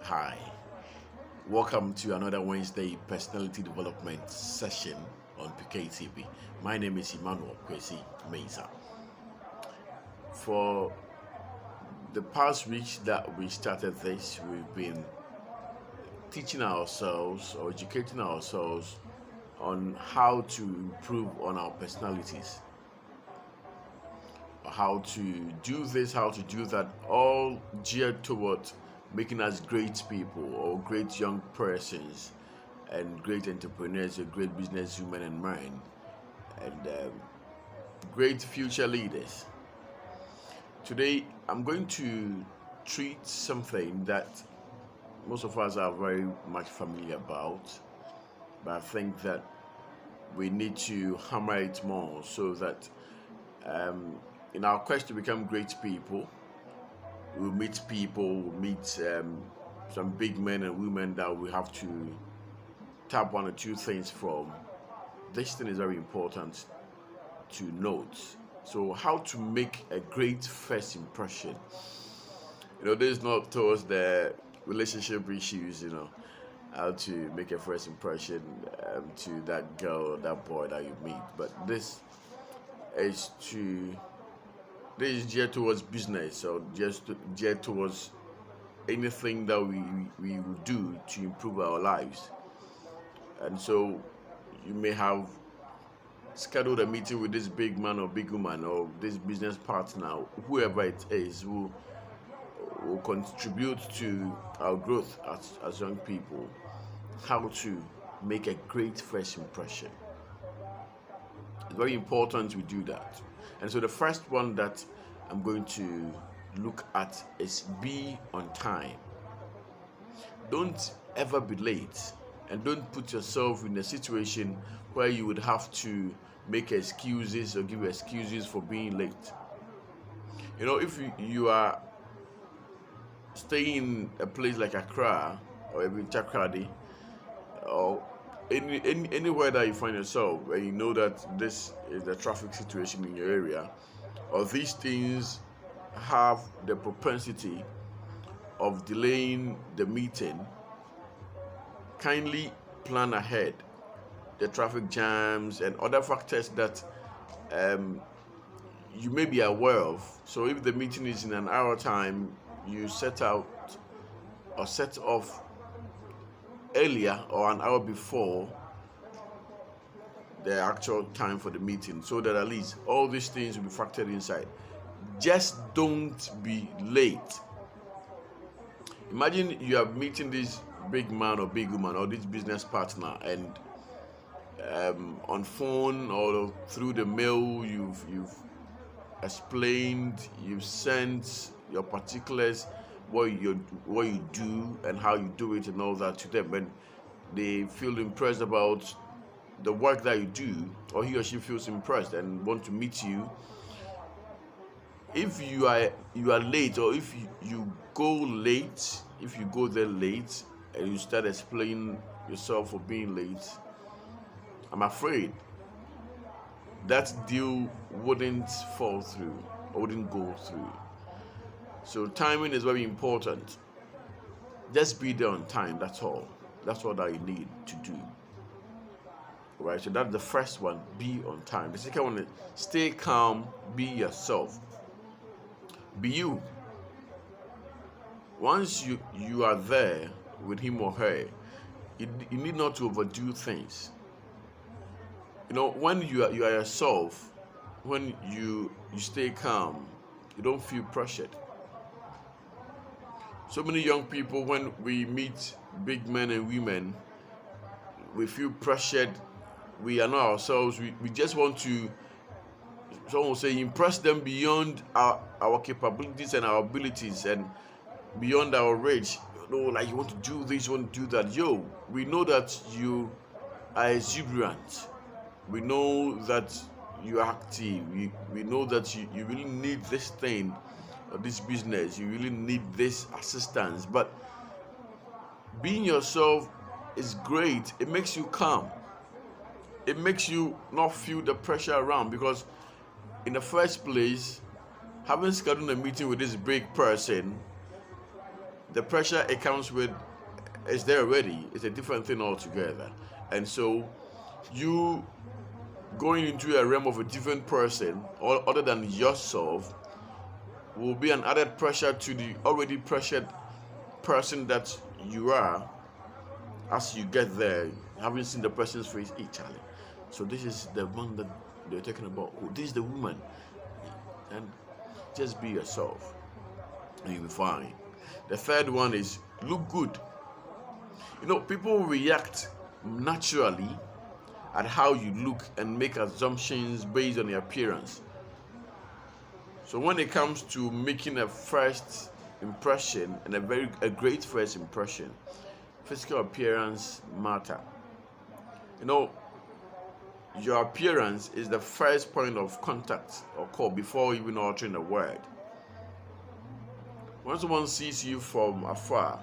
Hi, welcome to another Wednesday personality development session on PKTV. My name is Emmanuel Kwesi Meza. For the past weeks that we started this, we've been teaching ourselves or educating ourselves on how to improve on our personalities, how to do this, how to do that, all geared towards making us great people or great young persons and great entrepreneurs or great businesswomen and men and great future leaders. Today, I'm going to treat something that most of us are very much familiar about, but I think that we need to hammer it more so that in our quest to become great people, we'll meet some big men and women that we have to tap one or two things from. This thing is very important to note. So, how to make a great first impression? This is not towards the relationship issues, how to make a first impression to that girl or that boy that you meet, but is to this is geared towards business or just geared towards anything that we will do to improve our lives. And so you may have scheduled a meeting with this big man or big woman or this business partner, whoever it is, who will contribute to our growth as young people, how to make a great first impression. It's very important we do that. And so the first one that I'm going to look at is be on time. Don't ever be late, and don't put yourself in a situation where you would have to make excuses or give excuses for being late. If you are staying in a place like Accra or even Takrady or anywhere that you find yourself and you know that this is the traffic situation in your area, or these things have the propensity of delaying the meeting, kindly plan ahead. The traffic jams and other factors that you may be aware of. So if the meeting is in an hour time, you set out or set off earlier or an hour before the actual time for the meeting, so that at least all these things will be factored inside. Just don't be late. Imagine you are meeting this big man or big woman or this business partner, and on phone or through the mail, you've explained, you've sent your particulars, what you do and how you do it and all that to them, and they feel impressed about the work that you do, or he or she feels impressed and want to meet you. If you are late, or if you go late, if you go there late and you start explaining yourself for being late, I'm afraid that deal wouldn't fall through or wouldn't go through. So timing is very important. Just be there on time, that's all. That's all that you need to do. Right, so that's the first one, be on time. The second one is stay calm, be yourself. Be you. Once you are there with him or her, you need not to overdo things. When you are yourself, when you stay calm, you don't feel pressured. So many young people, when we meet big men and women, we feel pressured. We are not ourselves. We just want to, someone will say, impress them beyond our capabilities and our abilities and beyond our reach. Like you want to do this, you want to do that. We know that you are exuberant. We know that you are active. We know that you really need this thing or this business. You really need this assistance. But being yourself is great. It makes you calm. It makes you not feel the pressure around, because in the first place, having scheduled a meeting with this big person the pressure it comes with is there already. It's a different thing altogether. And so you going into a realm of a different person or other than yourself will be an added pressure to the already pressured person that you are as you get there, having seen the person's face each other. So this is the one that they're talking about. Oh, this is the woman. And just be yourself and you'll be fine. The third one is look good. People react naturally at how you look and make assumptions based on your appearance. So when it comes to making a first impression and a great first impression, physical appearance matter. Your appearance is the first point of contact or call before even uttering a word. When someone sees you from afar,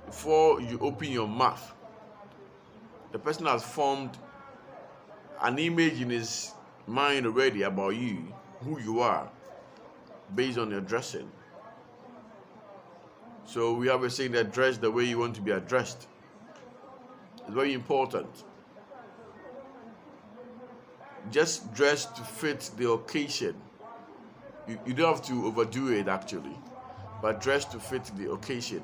before you open your mouth, the person has formed an image in his mind already about you, who you are, based on your dressing. So we have a saying that dress the way you want to be addressed. It's very important. Just dress to fit the occasion. You don't have to overdo it actually, but dress to fit the occasion.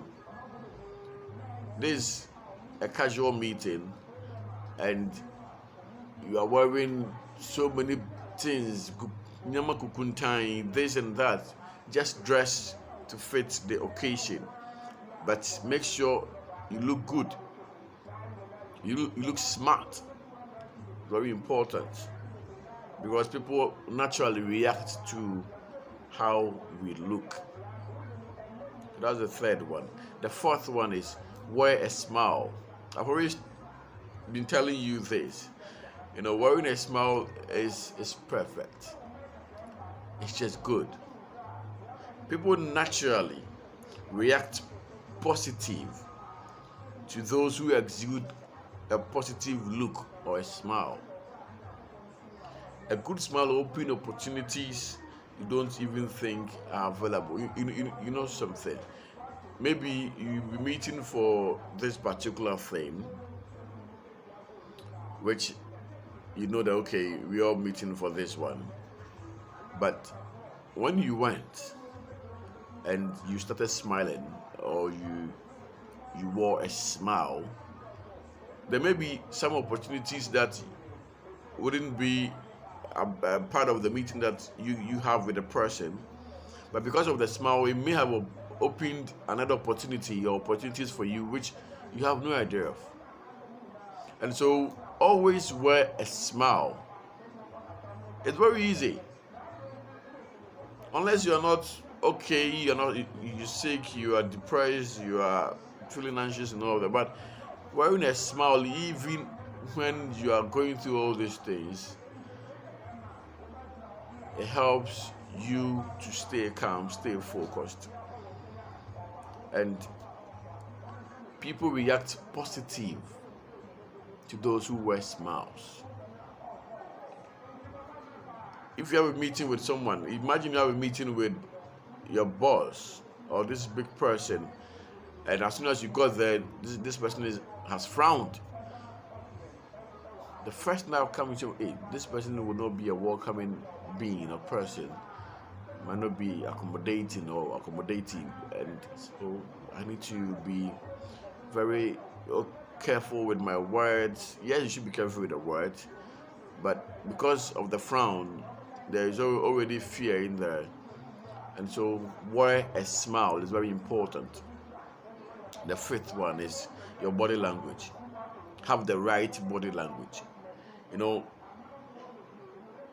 This is a casual meeting and you are wearing so many things, this and that. Just dress to fit the occasion, but make sure you look good. You look smart. Very important, because people naturally react to how we look. That's the third one. The fourth one is wear a smile. I've already been telling you this. Wearing a smile is perfect. It's just good. People naturally react positive to those who exude a positive look or a smile. A good smile opens opportunities you don't even think are available. You know something. Maybe you'll be meeting for this particular thing, which that okay, we're all meeting for this one. But when you went and you started smiling or you wore a smile, there may be some opportunities that wouldn't be a part of the meeting that you have with the person, but because of the smile, it may have opened another opportunity or opportunities for you which you have no idea of. And so always wear a smile. It's very easy. Unless you're not okay, you're sick, you are depressed, you are feeling anxious and all that. But wearing a smile, even when you are going through all these things, it helps you to stay calm, stay focused. And people react positive to those who wear smiles. If you have a meeting with someone, imagine you have a meeting with your boss or this big person, and as soon as you got there, this person has frowned. The first thing that will come into your head, this person will not be a welcoming being or person, might not be accommodating, and so I need to be very careful with my words. Yes, you should be careful with the words, but because of the frown, there is already fear in there, and so wear a smile is very important. The fifth one is your body language. Have the right body language.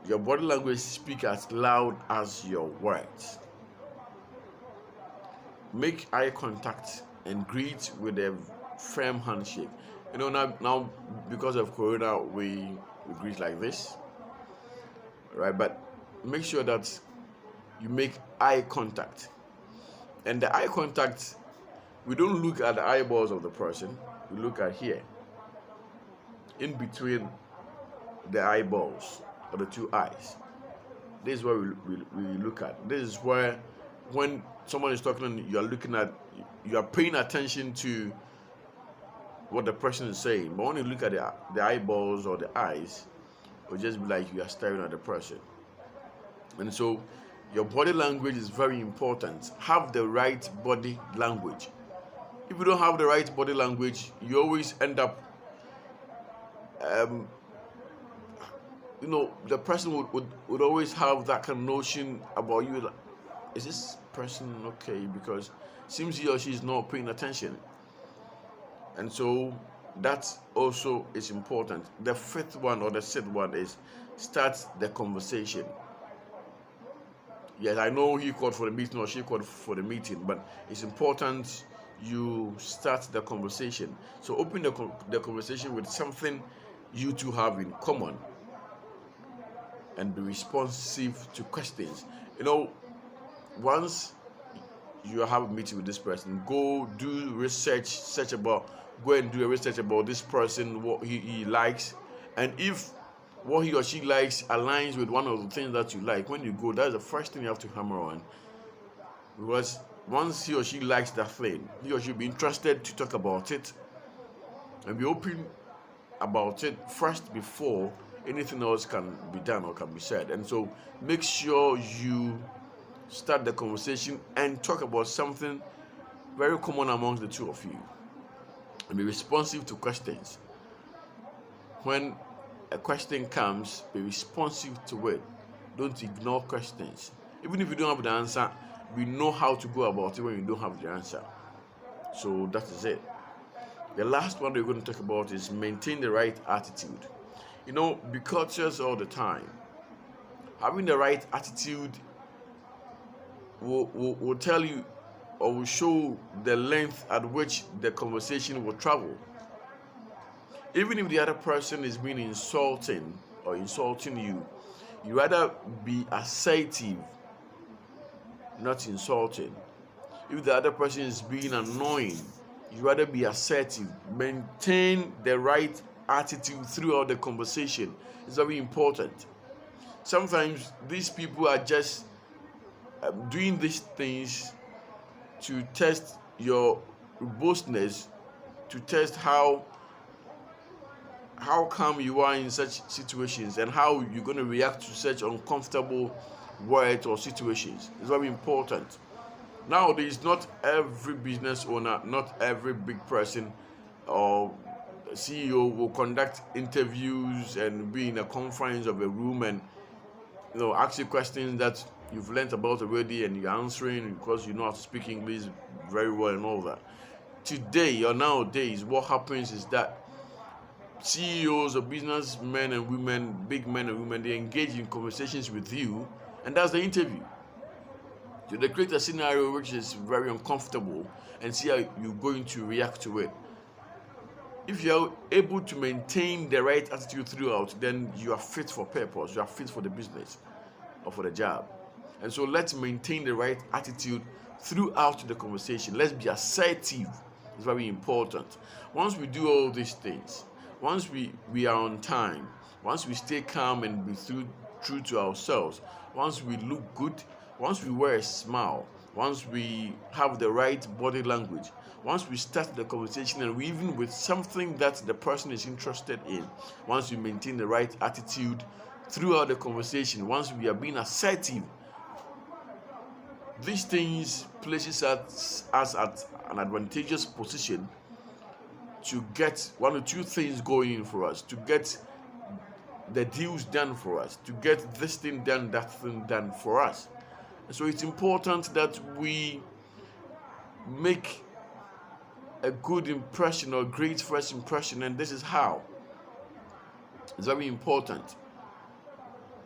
Your body language speaks as loud as your words. Make eye contact and greet with a firm handshake. Now because of Corona, we greet like this, right? But make sure that you make eye contact. And the eye contact, we don't look at the eyeballs of the person. We look at here, in between the eyeballs or the two eyes. This is where we look at. This is where when someone is talking and you're looking at you are paying attention to what the person is saying. But when you look at the eyeballs or the eyes, it will just be like you are staring at the person. And so your body language is very important. Have the right body language. If you don't have the right body language, you always end up, the person would always have that kind of notion about you. Like, is this person okay? Because it seems he or she is not paying attention. And so that also is important. The fifth one or the sixth one is start the conversation. Yes, I know he called for the meeting or she called for the meeting, but it's important you start the conversation. So open the conversation with something you two have in common and be responsive to questions. Once you have a meeting with this person, go do go and do a research about this person, what he likes, and if what he or she likes aligns with one of the things that you like, when you go, that's the first thing you have to hammer on. Because once he or she likes that thing, he or she will be interested to talk about it and be open about it first before anything else can be done or can be said. And so make sure you start the conversation and talk about something very common amongst the two of you. And be responsive to questions. When a question comes, be responsive to it. Don't ignore questions. Even if you don't have the answer, we know how to go about it when you don't have the answer. So that is it. The last one we're going to talk about is maintain the right attitude. Be courteous all the time. Having the right attitude will tell you or will show the length at which the conversation will travel. Even if the other person is being insulting or insulting you, you rather be assertive, not insulting. If the other person is being annoying, you rather be assertive. Maintain the right attitude throughout the conversation. It's very important. Sometimes these people are just doing these things to test your robustness, to test how calm you are in such situations and how you're going to react to such uncomfortable words or situations. It's very important. Nowadays, not every business owner, not every big person or CEO will conduct interviews and be in a conference of a room and ask you questions that you've learned about already and you're answering because you know how to speak English very well and all that. Today or nowadays, what happens is that CEOs or businessmen and women, big men and women, they engage in conversations with you, and that's the interview. So they create a scenario which is very uncomfortable and see how you're going to react to it. If you're able to maintain the right attitude throughout, then you are fit for purpose, you are fit for the business or for the job. And so let's maintain the right attitude throughout the conversation. Let's be assertive. It's very important. Once we do all these things, once we are on time, once we stay calm and be true to ourselves, once we look good, once we wear a smile, once we have the right body language, once we start the conversation and we even with something that the person is interested in, once we maintain the right attitude throughout the conversation, once we are being assertive, these things places us at an advantageous position to get one or two things going for us, to get the deals done for us, to get this thing done, that thing done for us. And so it's important that we make a good impression or a great first impression, and this is how. It's very important.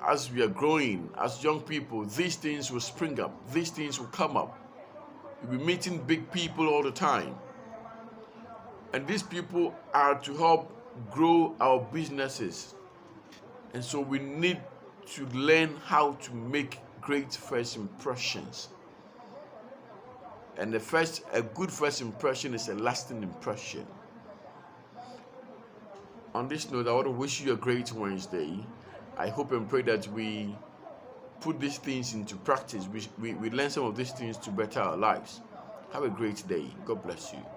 As we are growing, as young people, these things will spring up, these things will come up. We'll be meeting big people all the time. And these people are to help grow our businesses. And so we need to learn how to make great first impressions. And a good first impression is a lasting impression. On this note, I want to wish you a great Wednesday. I hope and pray that we put these things into practice. We learn some of these things to better our lives. Have a great day. God bless you.